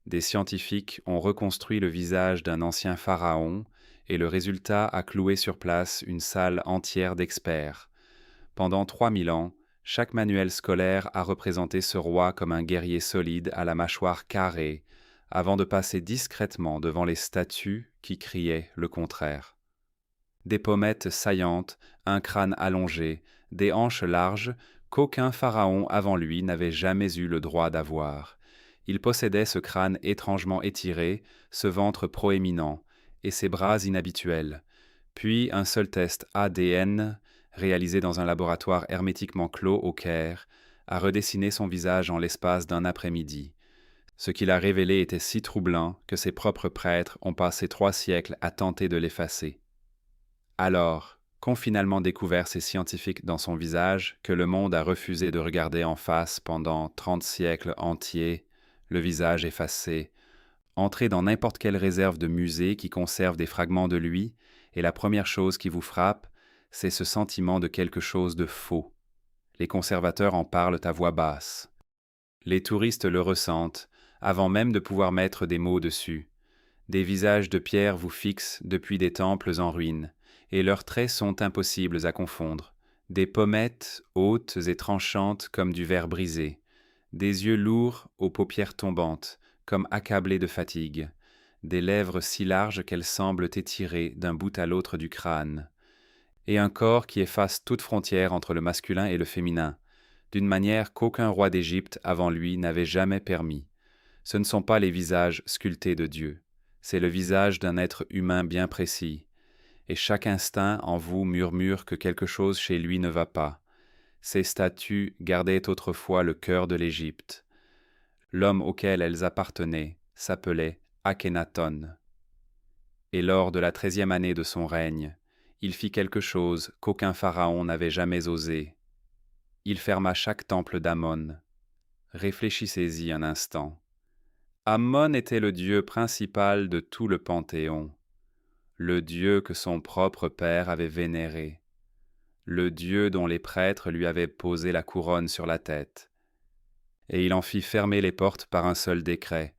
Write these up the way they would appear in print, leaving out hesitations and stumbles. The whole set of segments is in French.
Des scientifiques ont reconstruit le visage d'un ancien pharaon et le résultat a cloué sur place une salle entière d'experts. Pendant 3000 ans, chaque manuel scolaire a représenté ce roi comme un guerrier solide à la mâchoire carrée, avant de passer discrètement devant les statues qui criaient le contraire. Des pommettes saillantes, un crâne allongé, des hanches larges qu'aucun pharaon avant lui n'avait jamais eu le droit d'avoir. Il possédait ce crâne étrangement étiré, ce ventre proéminent, et ces bras inhabituels. Puis un seul test ADN, réalisé dans un laboratoire hermétiquement clos au Caire, a redessiné son visage en l'espace d'un après-midi. Ce qu'il a révélé était si troublant que ses propres prêtres ont passé 3 siècles à tenter de l'effacer. Alors, qu'ont finalement découvert ces scientifiques dans son visage que le monde a refusé de regarder en face pendant 30 siècles entiers, le visage effacé? Entrez dans n'importe quelle réserve de musée qui conserve des fragments de lui, et la première chose qui vous frappe, c'est ce sentiment de quelque chose de faux. Les conservateurs en parlent à voix basse. Les touristes le ressentent, avant même de pouvoir mettre des mots dessus. Des visages de pierre vous fixent depuis des temples en ruine, et leurs traits sont impossibles à confondre. Des pommettes hautes et tranchantes comme du verre brisé, des yeux lourds aux paupières tombantes, comme accablés de fatigue, des lèvres si larges qu'elles semblent étirées d'un bout à l'autre du crâne, et un corps qui efface toute frontière entre le masculin et le féminin, d'une manière qu'aucun roi d'Égypte avant lui n'avait jamais permis. Ce ne sont pas les visages sculptés de Dieu, c'est le visage d'un être humain bien précis, et chaque instinct en vous murmure que quelque chose chez lui ne va pas. Ces statues gardaient autrefois le cœur de l'Égypte. L'homme auquel elles appartenaient s'appelait Akhenaton. Et lors de la 13e année de son règne, il fit quelque chose qu'aucun pharaon n'avait jamais osé. Il ferma chaque temple d'Amon. Réfléchissez-y un instant. Ammon était le dieu principal de tout le panthéon, le dieu que son propre père avait vénéré, le dieu dont les prêtres lui avaient posé la couronne sur la tête. Et il en fit fermer les portes par un seul décret.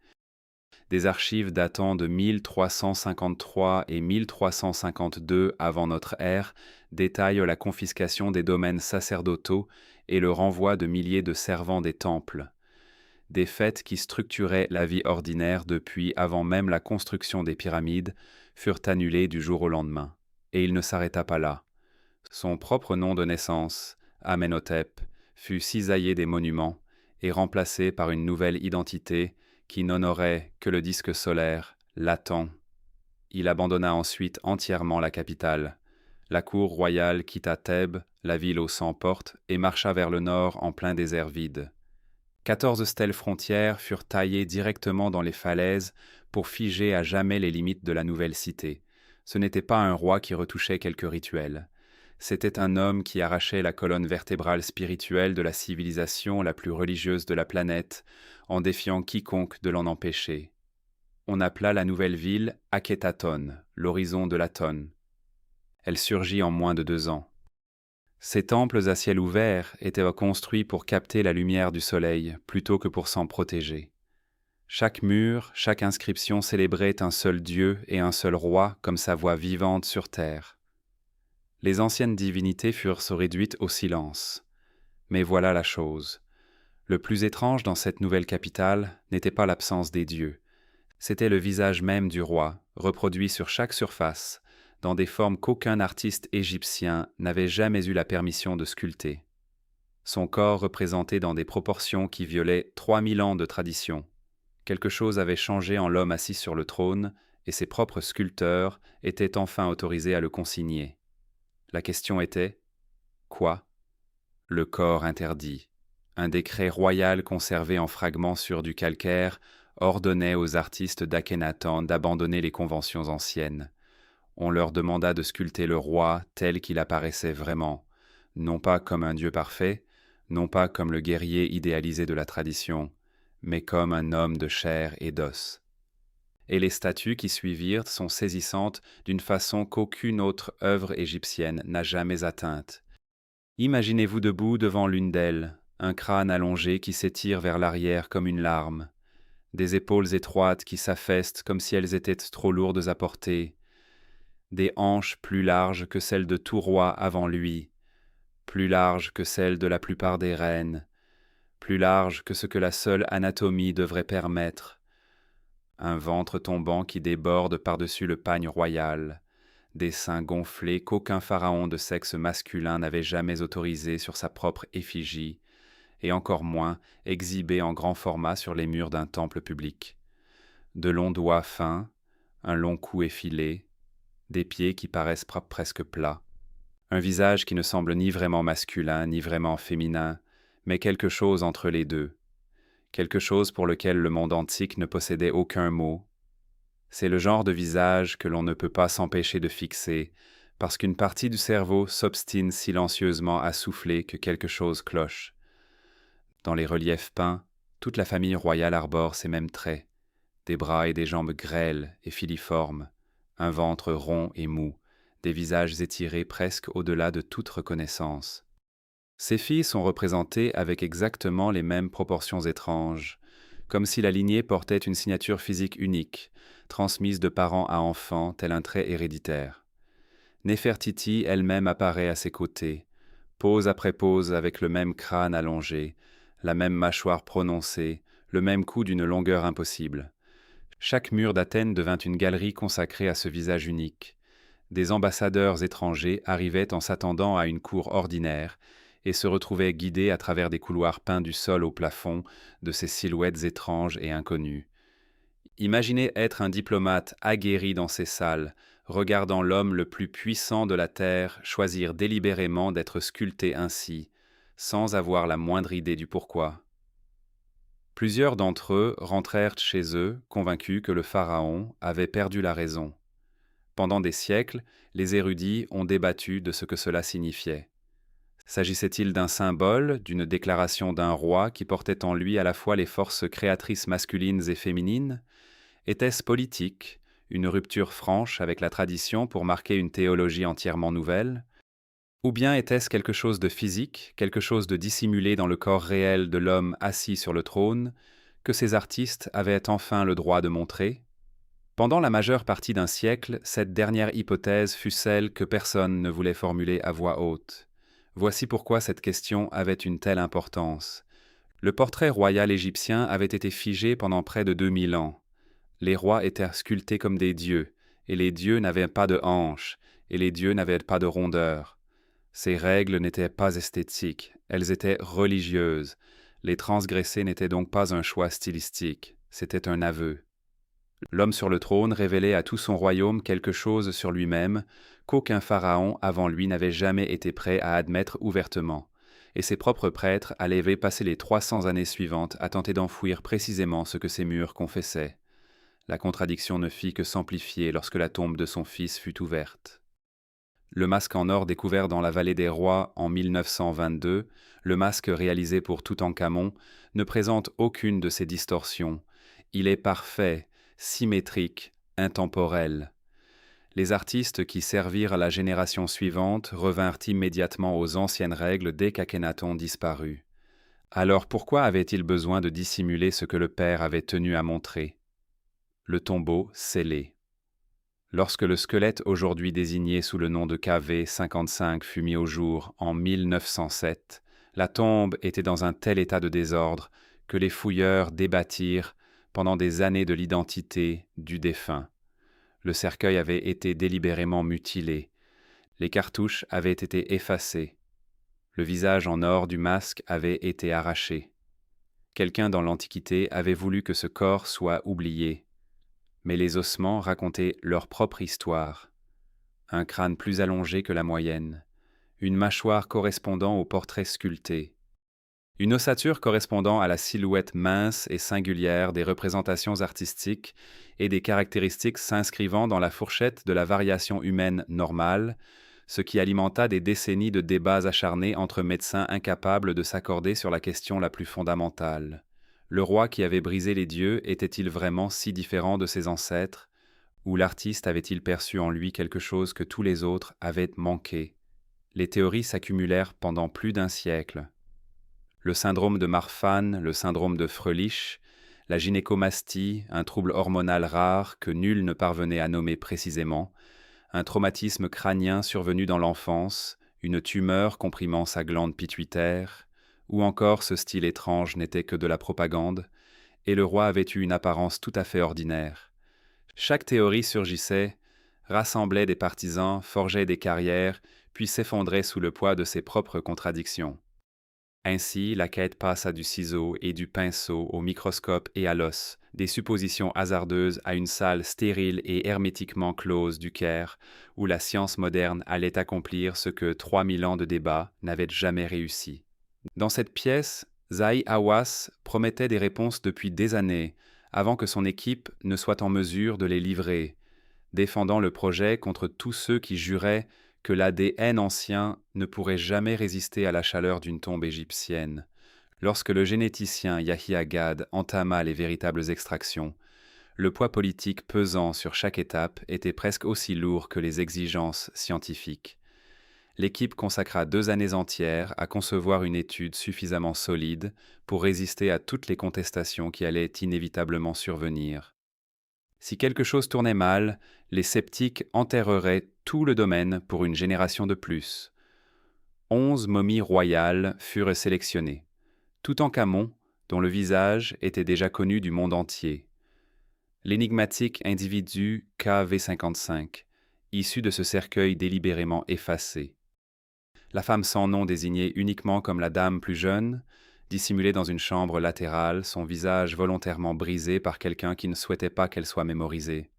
Des archives datant de 1353 et 1352 avant notre ère détaillent la confiscation des domaines sacerdotaux et le renvoi de milliers de servants des temples. Des fêtes qui structuraient la vie ordinaire depuis avant même la construction des pyramides furent annulées du jour au lendemain. Et il ne s'arrêta pas là. Son propre nom de naissance, Amenhotep, fut cisaillé des monuments et remplacé par une nouvelle identité qui n'honorait que le disque solaire, Laton. Il abandonna ensuite entièrement la capitale. La cour royale quitta Thèbes, la ville aux 100 portes, et marcha vers le nord en plein désert vide. 14 stèles frontières furent taillées directement dans les falaises pour figer à jamais les limites de la nouvelle cité. Ce n'était pas un roi qui retouchait quelques rituels. C'était un homme qui arrachait la colonne vertébrale spirituelle de la civilisation la plus religieuse de la planète, en défiant quiconque de l'en empêcher. On appela la nouvelle ville Akhetaton, l'horizon de l'Aton. Elle surgit en moins de 2 ans. Ces temples à ciel ouvert étaient construits pour capter la lumière du soleil plutôt que pour s'en protéger. Chaque mur, chaque inscription célébrait un seul dieu et un seul roi comme sa voix vivante sur terre. Les anciennes divinités furent réduites au silence. Mais voilà la chose. Le plus étrange dans cette nouvelle capitale n'était pas l'absence des dieux. C'était le visage même du roi, reproduit sur chaque surface, dans des formes qu'aucun artiste égyptien n'avait jamais eu la permission de sculpter. Son corps représenté dans des proportions qui violaient 3000 ans de tradition. Quelque chose avait changé en l'homme assis sur le trône, et ses propres sculpteurs étaient enfin autorisés à le consigner. La question était « Quoi ?» Le corps interdit. Un décret royal conservé en fragments sur du calcaire ordonnait aux artistes d'Akhenaton d'abandonner les conventions anciennes. On leur demanda de sculpter le roi tel qu'il apparaissait vraiment, non pas comme un dieu parfait, non pas comme le guerrier idéalisé de la tradition, mais comme un homme de chair et d'os. Et les statues qui suivirent sont saisissantes d'une façon qu'aucune autre œuvre égyptienne n'a jamais atteinte. Imaginez-vous debout devant l'une d'elles, un crâne allongé qui s'étire vers l'arrière comme une larme, des épaules étroites qui s'affaissent comme si elles étaient trop lourdes à porter, des hanches plus larges que celles de tout roi avant lui, plus larges que celles de la plupart des reines, plus larges que ce que la seule anatomie devrait permettre, un ventre tombant qui déborde par-dessus le pagne royal, des seins gonflés qu'aucun pharaon de sexe masculin n'avait jamais autorisé sur sa propre effigie, et encore moins exhibés en grand format sur les murs d'un temple public. De longs doigts fins, un long cou effilé, des pieds qui paraissent presque plats, un visage qui ne semble ni vraiment masculin ni vraiment féminin, mais quelque chose entre les deux, quelque chose pour lequel le monde antique ne possédait aucun mot. C'est le genre de visage que l'on ne peut pas s'empêcher de fixer, parce qu'une partie du cerveau s'obstine silencieusement à souffler que quelque chose cloche. Dans les reliefs peints, toute la famille royale arbore ces mêmes traits, des bras et des jambes grêles et filiformes, un ventre rond et mou, des visages étirés presque au-delà de toute reconnaissance. Ces filles sont représentées avec exactement les mêmes proportions étranges, comme si la lignée portait une signature physique unique, transmise de parent à enfant tel un trait héréditaire. Néfertiti elle-même apparaît à ses côtés, pose après pose avec le même crâne allongé, la même mâchoire prononcée, le même cou d'une longueur impossible. Chaque mur d'Athènes devint une galerie consacrée à ce visage unique. Des ambassadeurs étrangers arrivaient en s'attendant à une cour ordinaire et se retrouvaient guidés à travers des couloirs peints du sol au plafond de ces silhouettes étranges et inconnues. Imaginez être un diplomate aguerri dans ces salles, regardant l'homme le plus puissant de la terre choisir délibérément d'être sculpté ainsi, sans avoir la moindre idée du pourquoi. Plusieurs d'entre eux rentrèrent chez eux, convaincus que le pharaon avait perdu la raison. Pendant des siècles, les érudits ont débattu de ce que cela signifiait. S'agissait-il d'un symbole, d'une déclaration d'un roi qui portait en lui à la fois les forces créatrices masculines et féminines? Était-ce politique, une rupture franche avec la tradition pour marquer une théologie entièrement nouvelle? Ou bien était-ce quelque chose de physique, quelque chose de dissimulé dans le corps réel de l'homme assis sur le trône, que ces artistes avaient enfin le droit de montrer? Pendant la majeure partie d'un siècle, cette dernière hypothèse fut celle que personne ne voulait formuler à voix haute. Voici pourquoi cette question avait une telle importance. Le portrait royal égyptien avait été figé pendant près de 2000 ans. Les rois étaient sculptés comme des dieux, et les dieux n'avaient pas de hanches, et les dieux n'avaient pas de rondeur. Ces règles n'étaient pas esthétiques, elles étaient religieuses. Les transgresser n'était donc pas un choix stylistique, c'était un aveu. L'homme sur le trône révélait à tout son royaume quelque chose sur lui-même qu'aucun pharaon avant lui n'avait jamais été prêt à admettre ouvertement, et ses propres prêtres allaient passer les 300 années suivantes à tenter d'enfouir précisément ce que ces murs confessaient. La contradiction ne fit que s'amplifier lorsque la tombe de son fils fut ouverte. Le masque en or découvert dans la vallée des rois en 1922, le masque réalisé pour Toutankhamon, ne présente aucune de ces distorsions. Il est parfait, symétrique, intemporel. Les artistes qui servirent la génération suivante revinrent immédiatement aux anciennes règles dès qu'Akhenaton disparut. Alors pourquoi avait-il besoin de dissimuler ce que le père avait tenu à montrer? Le tombeau scellé. Lorsque le squelette aujourd'hui désigné sous le nom de KV55 fut mis au jour en 1907, la tombe était dans un tel état de désordre que les fouilleurs débattirent pendant des années de l'identité du défunt. Le cercueil avait été délibérément mutilé, les cartouches avaient été effacées, le visage en or du masque avait été arraché. Quelqu'un dans l'Antiquité avait voulu que ce corps soit oublié, mais les ossements racontaient leur propre histoire. Un crâne plus allongé que la moyenne, une mâchoire correspondant au portrait sculpté, une ossature correspondant à la silhouette mince et singulière des représentations artistiques et des caractéristiques s'inscrivant dans la fourchette de la variation humaine normale, ce qui alimenta des décennies de débats acharnés entre médecins incapables de s'accorder sur la question la plus fondamentale. Le roi qui avait brisé les dieux était-il vraiment si différent de ses ancêtres, ou l'artiste avait-il perçu en lui quelque chose que tous les autres avaient manqué? Les théories s'accumulèrent pendant plus d'un siècle. Le syndrome de Marfan, le syndrome de Fröhlich, la gynécomastie, un trouble hormonal rare que nul ne parvenait à nommer précisément, un traumatisme crânien survenu dans l'enfance, une tumeur comprimant sa glande pituitaire, ou encore ce style étrange n'était que de la propagande, et le roi avait eu une apparence tout à fait ordinaire. Chaque théorie surgissait, rassemblait des partisans, forgeait des carrières, puis s'effondrait sous le poids de ses propres contradictions. Ainsi, la quête passa du ciseau et du pinceau au microscope et à l'os, des suppositions hasardeuses à une salle stérile et hermétiquement close du Caire, où la science moderne allait accomplir ce que 3000 ans de débats n'avaient jamais réussi. Dans cette pièce, Zahi Hawass promettait des réponses depuis des années, avant que son équipe ne soit en mesure de les livrer, défendant le projet contre tous ceux qui juraient que l'ADN ancien ne pourrait jamais résister à la chaleur d'une tombe égyptienne. Lorsque le généticien Yahya Gad entama les véritables extractions, le poids politique pesant sur chaque étape était presque aussi lourd que les exigences scientifiques. L'équipe consacra 2 années entières à concevoir une étude suffisamment solide pour résister à toutes les contestations qui allaient inévitablement survenir. Si quelque chose tournait mal, les sceptiques enterreraient tout le domaine pour une génération de plus. 11 momies royales furent sélectionnées. Toutankhamon, dont le visage était déjà connu du monde entier. L'énigmatique individu KV55, issu de ce cercueil délibérément effacé. La femme sans nom désignée uniquement comme la dame plus jeune, dissimulée dans une chambre latérale, son visage volontairement brisé par quelqu'un qui ne souhaitait pas qu'elle soit mémorisée.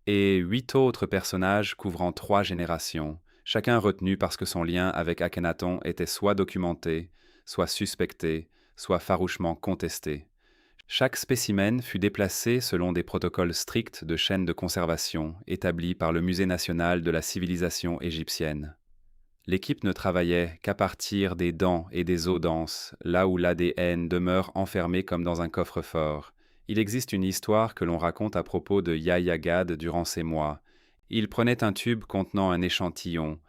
Et 8 autres personnages couvrant 3 générations, chacun retenu parce que son lien avec Akhenaton était soit documenté, soit suspecté, soit farouchement contesté. Chaque spécimen fut déplacé selon des protocoles stricts de chaîne de conservation établis par le Musée national de la civilisation égyptienne. L'équipe ne travaillait qu'à partir des dents et des os denses, là où l'ADN demeure enfermé comme dans un coffre-fort. Il existe une histoire que l'on raconte à propos de Yahya Gad durant ces mois. Il prenait un tube contenant un échantillon,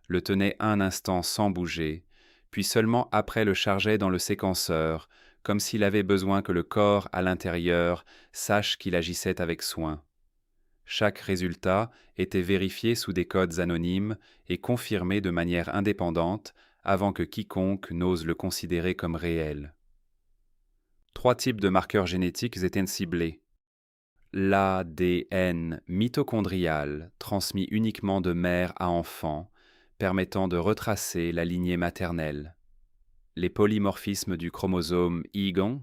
le tenait un instant sans bouger, puis seulement après le chargeait dans le séquenceur, comme s'il avait besoin que le corps à l'intérieur sache qu'il agissait avec soin. Chaque résultat était vérifié sous des codes anonymes et confirmé de manière indépendante avant que quiconque n'ose le considérer comme réel. 3 types de marqueurs génétiques étaient ciblés. L'ADN mitochondrial, transmis uniquement de mère à enfant, permettant de retracer la lignée maternelle. Les polymorphismes du chromosome Y,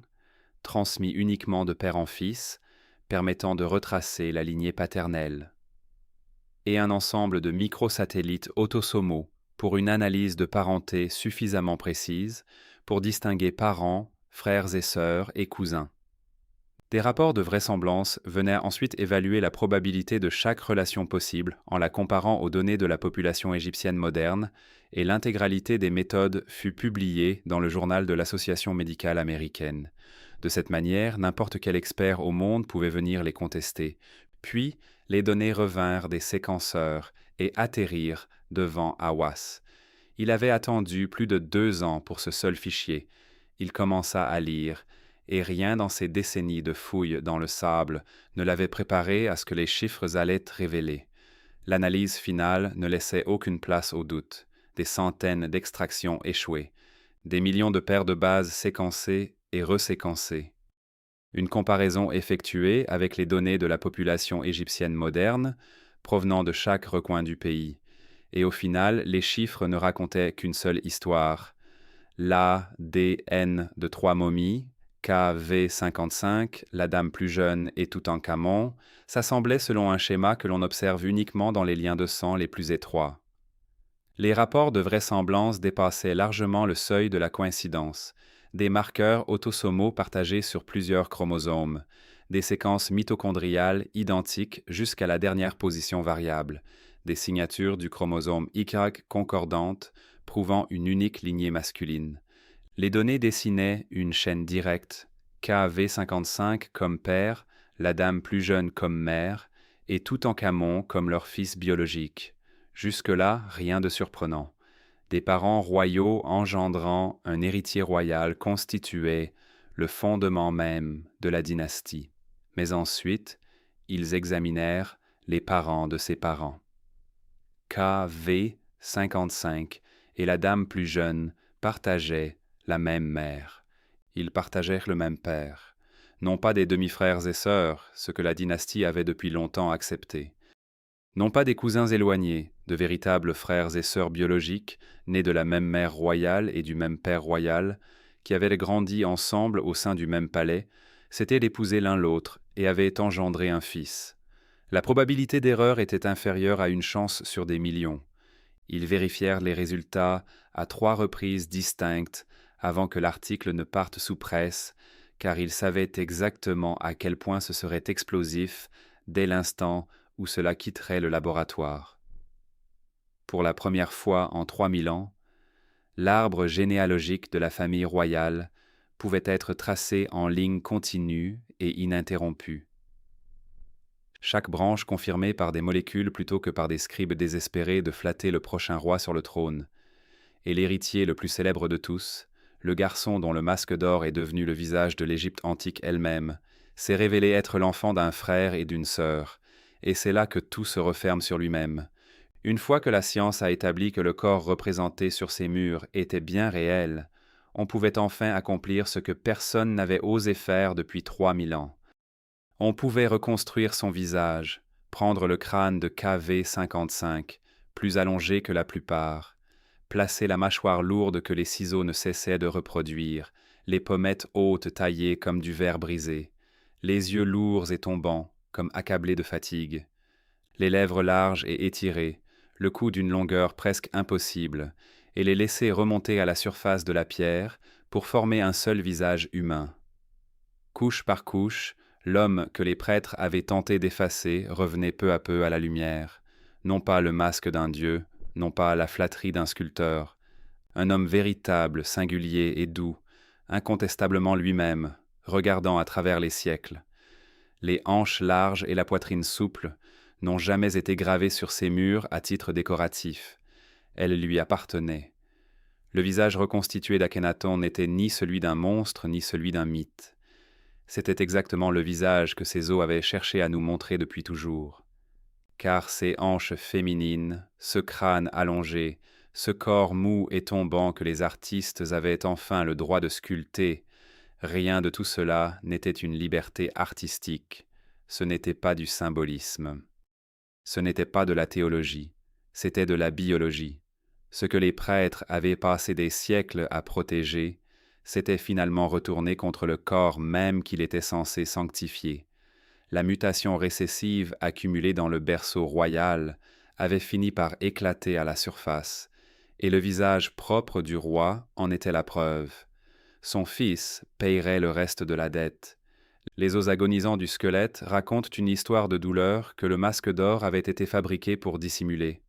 transmis uniquement de père en fils, permettant de retracer la lignée paternelle. Et un ensemble de microsatellites autosomaux pour une analyse de parenté suffisamment précise pour distinguer parents, frères et sœurs et cousins. Des rapports de vraisemblance venaient ensuite évaluer la probabilité de chaque relation possible en la comparant aux données de la population égyptienne moderne, et l'intégralité des méthodes fut publiée dans le journal de l'Association médicale américaine. De cette manière, n'importe quel expert au monde pouvait venir les contester. Puis, les données revinrent des séquenceurs et atterrirent devant Hawass. Il avait attendu plus de 2 ans pour ce seul fichier. Il commença à lire, et rien dans ces décennies de fouilles dans le sable ne l'avait préparé à ce que les chiffres allaient révéler. L'analyse finale ne laissait aucune place au doute. Des centaines d'extractions échouées, des millions de paires de bases séquencées et reséquencées. Une comparaison effectuée avec les données de la population égyptienne moderne, provenant de chaque recoin du pays. Et au final, les chiffres ne racontaient qu'une seule histoire. L'ADN de 3 momies, KV55, la dame plus jeune et Toutankhamon, s'assemblaient selon un schéma que l'on observe uniquement dans les liens de sang les plus étroits. Les rapports de vraisemblance dépassaient largement le seuil de la coïncidence, des marqueurs autosomaux partagés sur plusieurs chromosomes, des séquences mitochondriales identiques jusqu'à la dernière position variable, des signatures du chromosome Y concordantes prouvant une unique lignée masculine. Les données dessinaient une chaîne directe, KV55 comme père, la dame plus jeune comme mère, et Toutankhamon comme leur fils biologique. Jusque-là, rien de surprenant. Des parents royaux engendrant un héritier royal constituaient le fondement même de la dynastie. Mais ensuite, ils examinèrent les parents de ses parents. K.V. 55 et la dame plus jeune partageaient la même mère. Ils partagèrent le même père. Non pas des demi-frères et sœurs, ce que la dynastie avait depuis longtemps accepté. Non pas des cousins éloignés, de véritables frères et sœurs biologiques, nés de la même mère royale et du même père royal, qui avaient grandi ensemble au sein du même palais, s'étaient épousés l'un l'autre et avaient engendré un fils. La probabilité d'erreur était inférieure à une chance sur des millions. Ils vérifièrent les résultats à 3 reprises distinctes avant que l'article ne parte sous presse, car ils savaient exactement à quel point ce serait explosif dès l'instant où cela quitterait le laboratoire. Pour la première fois en 3000 ans, l'arbre généalogique de la famille royale pouvait être tracé en ligne continue et ininterrompue. Chaque branche confirmée par des molécules plutôt que par des scribes désespérés de flatter le prochain roi sur le trône. Et l'héritier le plus célèbre de tous, le garçon dont le masque d'or est devenu le visage de l'Égypte antique elle-même, s'est révélé être l'enfant d'un frère et d'une sœur, et c'est là que tout se referme sur lui-même. Une fois que la science a établi que le corps représenté sur ces murs était bien réel, on pouvait enfin accomplir ce que personne n'avait osé faire depuis 3000 ans. On pouvait reconstruire son visage, prendre le crâne de K.V. 55, plus allongé que la plupart, placer la mâchoire lourde que les ciseaux ne cessaient de reproduire, les pommettes hautes taillées comme du verre brisé, les yeux lourds et tombants, comme accablés de fatigue, les lèvres larges et étirées, le cou d'une longueur presque impossible, et les laisser remonter à la surface de la pierre pour former un seul visage humain. Couche par couche, l'homme que les prêtres avaient tenté d'effacer revenait peu à peu à la lumière, non pas le masque d'un dieu, non pas la flatterie d'un sculpteur, un homme véritable, singulier et doux, incontestablement lui-même, regardant à travers les siècles. Les hanches larges et la poitrine souple n'ont jamais été gravées sur ces murs à titre décoratif. Elles lui appartenaient. Le visage reconstitué d'Akhenaton n'était ni celui d'un monstre ni celui d'un mythe. C'était exactement le visage que ses os avaient cherché à nous montrer depuis toujours. Car ces hanches féminines, ce crâne allongé, ce corps mou et tombant que les artistes avaient enfin le droit de sculpter, rien de tout cela n'était une liberté artistique, ce n'était pas du symbolisme. Ce n'était pas de la théologie, c'était de la biologie. Ce que les prêtres avaient passé des siècles à protéger, s'était finalement retourné contre le corps même qu'il était censé sanctifier. La mutation récessive accumulée dans le berceau royal avait fini par éclater à la surface, et le visage propre du roi en était la preuve. Son fils payerait le reste de la dette. Les os agonisants du squelette racontent une histoire de douleur que le masque d'or avait été fabriqué pour dissimuler.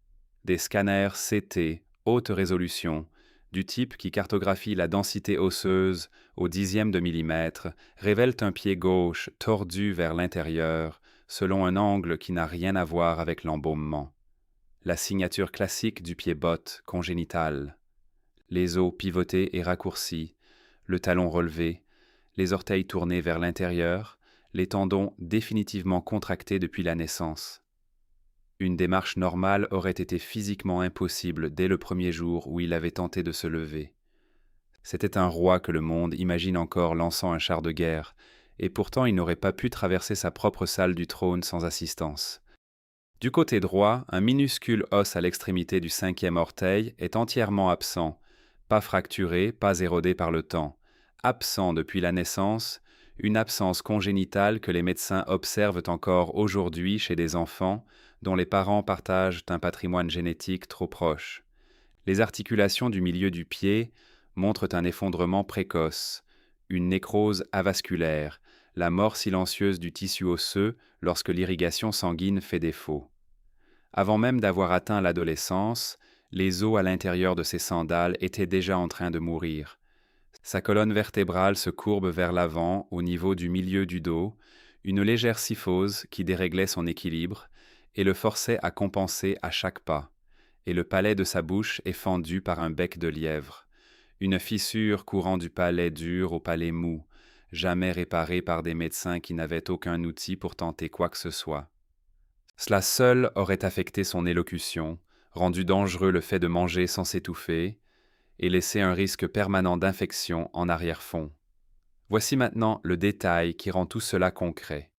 Des scanners CT, haute résolution, du type qui cartographie la densité osseuse au dixième de millimètre, révèlent un pied gauche tordu vers l'intérieur, selon un angle qui n'a rien à voir avec l'embaumement. La signature classique du pied botte congénital. Les os pivotés et raccourcis, le talon relevé, les orteils tournés vers l'intérieur, les tendons définitivement contractés depuis la naissance. Une démarche normale aurait été physiquement impossible dès le premier jour où il avait tenté de se lever. C'était un roi que le monde imagine encore lançant un char de guerre, et pourtant il n'aurait pas pu traverser sa propre salle du trône sans assistance. Du côté droit, un minuscule os à l'extrémité du 5e orteil est entièrement absent, pas fracturé, pas érodé par le temps, absent depuis la naissance, une absence congénitale que les médecins observent encore aujourd'hui chez des enfants dont les parents partagent un patrimoine génétique trop proche. Les articulations du milieu du pied montrent un effondrement précoce, une nécrose avasculaire, la mort silencieuse du tissu osseux lorsque l'irrigation sanguine fait défaut. Avant même d'avoir atteint l'adolescence, les os à l'intérieur de ses sandales étaient déjà en train de mourir. Sa colonne vertébrale se courbe vers l'avant au niveau du milieu du dos, une légère syphose qui déréglait son équilibre et le forçait à compenser à chaque pas, et le palais de sa bouche est fendu par un bec de lièvre, une fissure courant du palais dur au palais mou, jamais réparée par des médecins qui n'avaient aucun outil pour tenter quoi que ce soit. Cela seul aurait affecté son élocution, rendu dangereux le fait de manger sans s'étouffer, et laissé un risque permanent d'infection en arrière-fond. Voici maintenant le détail qui rend tout cela concret.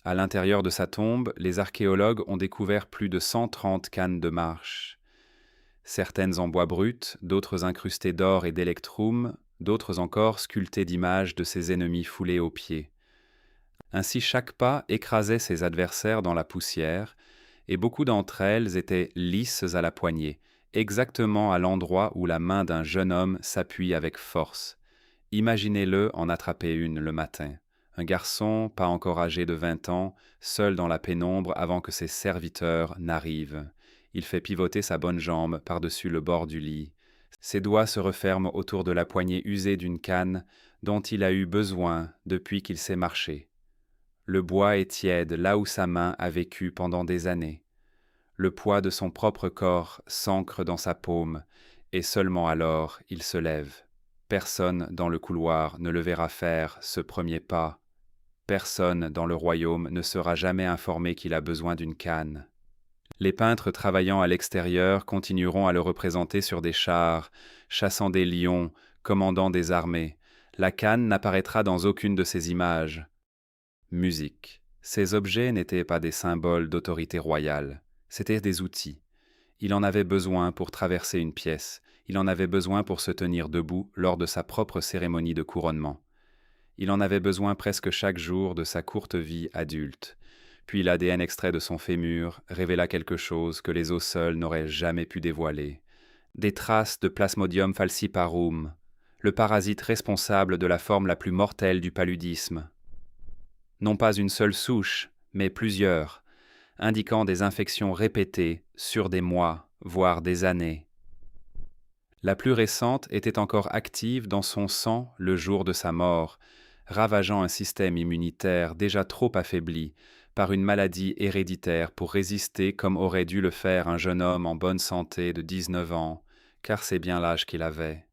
À l'intérieur de sa tombe, les archéologues ont découvert plus de 130 cannes de marche. Certaines en bois brut, d'autres incrustées d'or et d'électrum, d'autres encore sculptées d'images de ses ennemis foulés aux pieds. Ainsi chaque pas écrasait ses adversaires dans la poussière, et beaucoup d'entre elles étaient lisses à la poignée, exactement à l'endroit où la main d'un jeune homme s'appuie avec force. Imaginez-le en attraper une le matin. Un garçon, pas encore âgé de 20 ans, seul dans la pénombre avant que ses serviteurs n'arrivent. Il fait pivoter sa bonne jambe par-dessus le bord du lit. Ses doigts se referment autour de la poignée usée d'une canne dont il a eu besoin depuis qu'il sait marcher. Le bois est tiède là où sa main a vécu pendant des années. Le poids de son propre corps s'ancre dans sa paume, et seulement alors il se lève. Personne dans le couloir ne le verra faire ce premier pas. Personne dans le royaume ne sera jamais informé qu'il a besoin d'une canne. Les peintres travaillant à l'extérieur continueront à le représenter sur des chars, chassant des lions, commandant des armées. La canne n'apparaîtra dans aucune de ces images. Musique. Ces objets n'étaient pas des symboles d'autorité royale, c'étaient des outils. Il en avait besoin pour traverser une pièce, il en avait besoin pour se tenir debout lors de sa propre cérémonie de couronnement. Il en avait besoin presque chaque jour de sa courte vie adulte. Puis l'ADN extrait de son fémur révéla quelque chose que les os seuls n'auraient jamais pu dévoiler. Des traces de Plasmodium falciparum, le parasite responsable de la forme la plus mortelle du paludisme. Non pas une seule souche, mais plusieurs, indiquant des infections répétées sur des mois, voire des années. La plus récente était encore active dans son sang le jour de sa mort, ravageant un système immunitaire déjà trop affaibli par une maladie héréditaire pour résister comme aurait dû le faire un jeune homme en bonne santé de 19 ans, car c'est bien l'âge qu'il avait.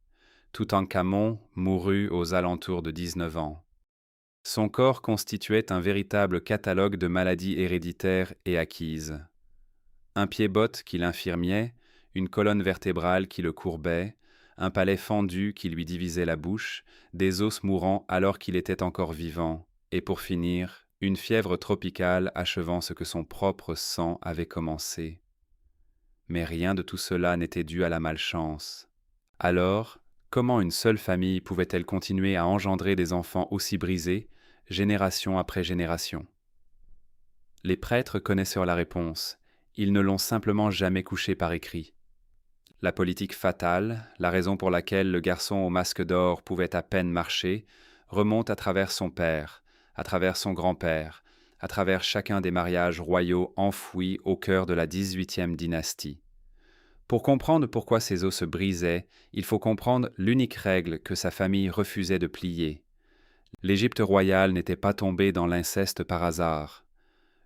Toutankhamon mourut aux alentours de 19 ans. Son corps constituait un véritable catalogue de maladies héréditaires et acquises. Un pied-botte qui l'infirmiait, une colonne vertébrale qui le courbait, un palais fendu qui lui divisait la bouche, des os mourants alors qu'il était encore vivant, et pour finir, une fièvre tropicale achevant ce que son propre sang avait commencé. Mais rien de tout cela n'était dû à la malchance. Alors, comment une seule famille pouvait-elle continuer à engendrer des enfants aussi brisés, génération après génération? Les prêtres connaissèrent la réponse. Ils ne l'ont simplement jamais couché par écrit. La politique fatale, la raison pour laquelle le garçon au masque d'or pouvait à peine marcher, remonte à travers son père, à travers son grand-père, à travers chacun des mariages royaux enfouis au cœur de la 18e dynastie. Pour comprendre pourquoi ses os se brisaient, il faut comprendre l'unique règle que sa famille refusait de plier. L'Égypte royale n'était pas tombée dans l'inceste par hasard.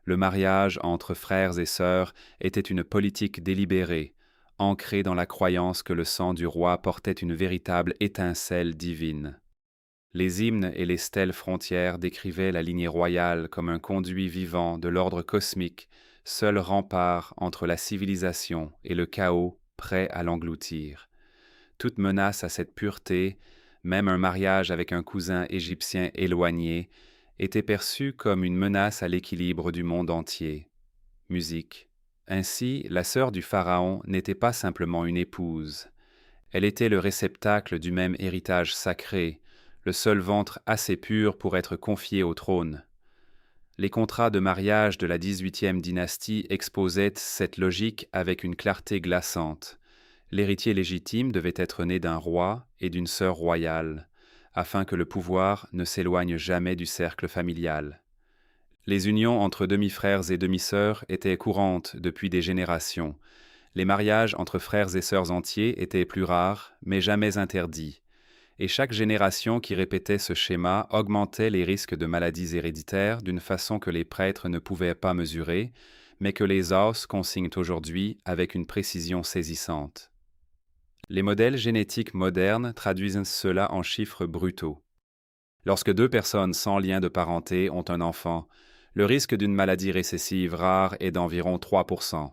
Le mariage entre frères et sœurs était une politique délibérée, ancrée dans la croyance que le sang du roi portait une véritable étincelle divine. Les hymnes et les stèles frontières décrivaient la lignée royale comme un conduit vivant de l'ordre cosmique, seul rempart entre la civilisation et le chaos prêt à l'engloutir. Toute menace à cette pureté, même un mariage avec un cousin égyptien éloigné, était perçue comme une menace à l'équilibre du monde entier. Musique. Ainsi, la sœur du pharaon n'était pas simplement une épouse. Elle était le réceptacle du même héritage sacré, le seul ventre assez pur pour être confié au trône. Les contrats de mariage de la 18e dynastie exposaient cette logique avec une clarté glaçante. L'héritier légitime devait être né d'un roi et d'une sœur royale, afin que le pouvoir ne s'éloigne jamais du cercle familial. Les unions entre demi-frères et demi-sœurs étaient courantes depuis des générations. Les mariages entre frères et sœurs entiers étaient plus rares, mais jamais interdits. Et chaque génération qui répétait ce schéma augmentait les risques de maladies héréditaires d'une façon que les prêtres ne pouvaient pas mesurer, mais que les os consignent aujourd'hui avec une précision saisissante. Les modèles génétiques modernes traduisent cela en chiffres brutaux. Lorsque deux personnes sans lien de parenté ont un enfant, le risque d'une maladie récessive rare est d'environ 3%.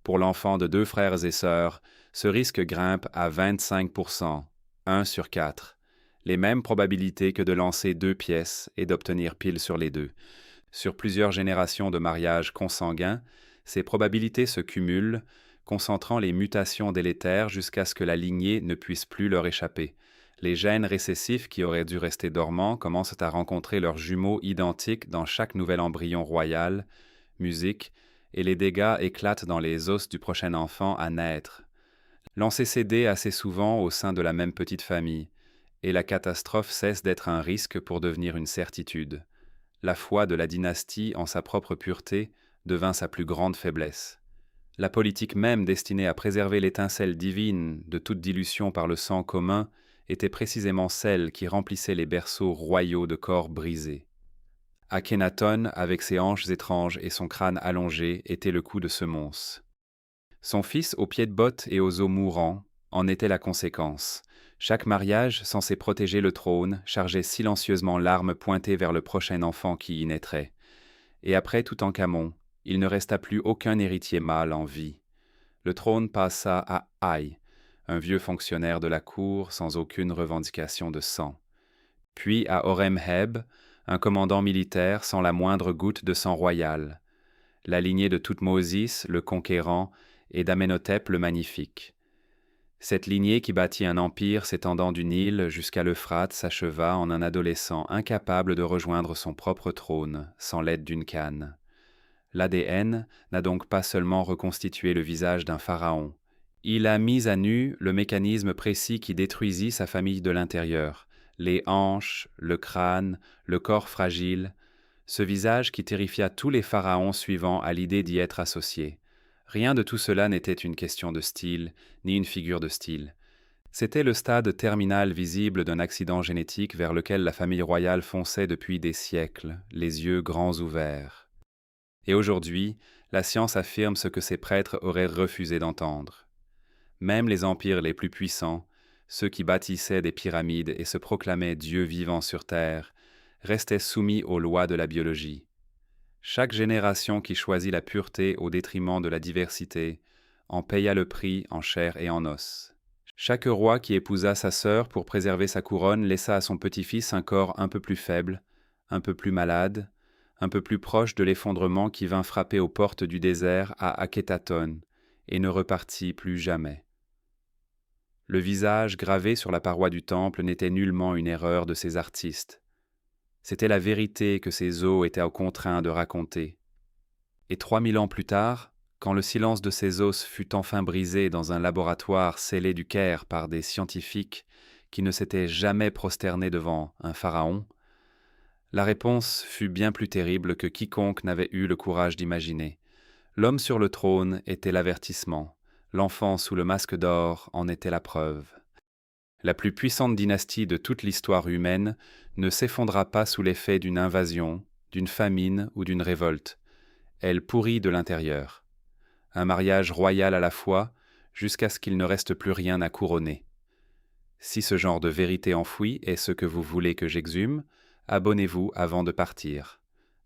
Pour l'enfant de deux frères et sœurs, ce risque grimpe à 25%, 1 sur 4. Les mêmes probabilités que de lancer deux pièces et d'obtenir pile sur les deux. Sur plusieurs générations de mariages consanguins, ces probabilités se cumulent, concentrant les mutations délétères jusqu'à ce que la lignée ne puisse plus leur échapper. Les gènes récessifs qui auraient dû rester dormants commencent à rencontrer leurs jumeaux identiques dans chaque nouvel embryon royal, musique, et les dégâts éclatent dans les os du prochain enfant à naître. L'antécédé assez souvent au sein de la même petite famille, et la catastrophe cesse d'être un risque pour devenir une certitude. La foi de la dynastie en sa propre pureté devint sa plus grande faiblesse. La politique même destinée à préserver l'étincelle divine de toute dilution par le sang commun était précisément celle qui remplissait les berceaux royaux de corps brisés. Akhenaton, avec ses hanches étranges et son crâne allongé, était le coup de semonce. Son fils, aux pieds de bottes et aux os mourants, en était la conséquence. Chaque mariage, censé protéger le trône, chargeait silencieusement l'arme pointée vers le prochain enfant qui y naîtrait. Et après Toutankhamon, il ne resta plus aucun héritier mâle en vie. Le trône passa à Haï, un vieux fonctionnaire de la cour sans aucune revendication de sang. Puis à Horemheb, un commandant militaire sans la moindre goutte de sang royal. La lignée de Thoutmôsis, le conquérant, et d'Amenhotep le magnifique. Cette lignée qui bâtit un empire s'étendant du Nil jusqu'à l'Euphrate s'acheva en un adolescent incapable de rejoindre son propre trône sans l'aide d'une canne. L'ADN n'a donc pas seulement reconstitué le visage d'un pharaon. Il a mis à nu le mécanisme précis qui détruisit sa famille de l'intérieur, les hanches, le crâne, le corps fragile, ce visage qui terrifia tous les pharaons suivants à l'idée d'y être associés. Rien de tout cela n'était une question de style, ni une figure de style. C'était le stade terminal visible d'un accident génétique vers lequel la famille royale fonçait depuis des siècles, les yeux grands ouverts. Et aujourd'hui, la science affirme ce que ces prêtres auraient refusé d'entendre. Même les empires les plus puissants, ceux qui bâtissaient des pyramides et se proclamaient Dieu vivant sur terre, restaient soumis aux lois de la biologie. Chaque génération qui choisit la pureté au détriment de la diversité en paya le prix en chair et en os. Chaque roi qui épousa sa sœur pour préserver sa couronne laissa à son petit-fils un corps un peu plus faible, un peu plus malade, un peu plus proche de l'effondrement qui vint frapper aux portes du désert à Akhétaton et ne repartit plus jamais. Le visage gravé sur la paroi du temple n'était nullement une erreur de ces artistes. C'était la vérité que ces os étaient contraints de raconter. Et 3000 ans plus tard, quand le silence de ces os fut enfin brisé dans un laboratoire scellé du Caire par des scientifiques qui ne s'étaient jamais prosternés devant un pharaon, la réponse fut bien plus terrible que quiconque n'avait eu le courage d'imaginer. L'homme sur le trône était l'avertissement, l'enfant sous le masque d'or en était la preuve. La plus puissante dynastie de toute l'histoire humaine ne s'effondra pas sous l'effet d'une invasion, d'une famine ou d'une révolte. Elle pourrit de l'intérieur. Un mariage royal à la fois, jusqu'à ce qu'il ne reste plus rien à couronner. Si ce genre de vérité enfouie est ce que vous voulez que j'exhume, abonnez-vous avant de partir.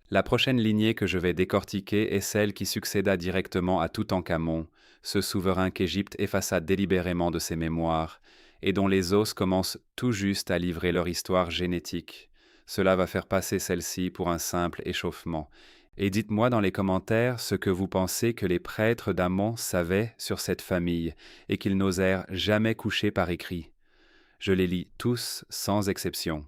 La prochaine lignée que je vais décortiquer est celle qui succéda directement à Toutankhamon, ce souverain qu'Égypte effaça délibérément de ses mémoires, et dont les os commencent tout juste à livrer leur histoire génétique. Cela va faire passer celle-ci pour un simple échauffement. Et dites-moi dans les commentaires ce que vous pensez que les prêtres d'Amon savaient sur cette famille et qu'ils n'osèrent jamais coucher par écrit. Je les lis tous sans exception.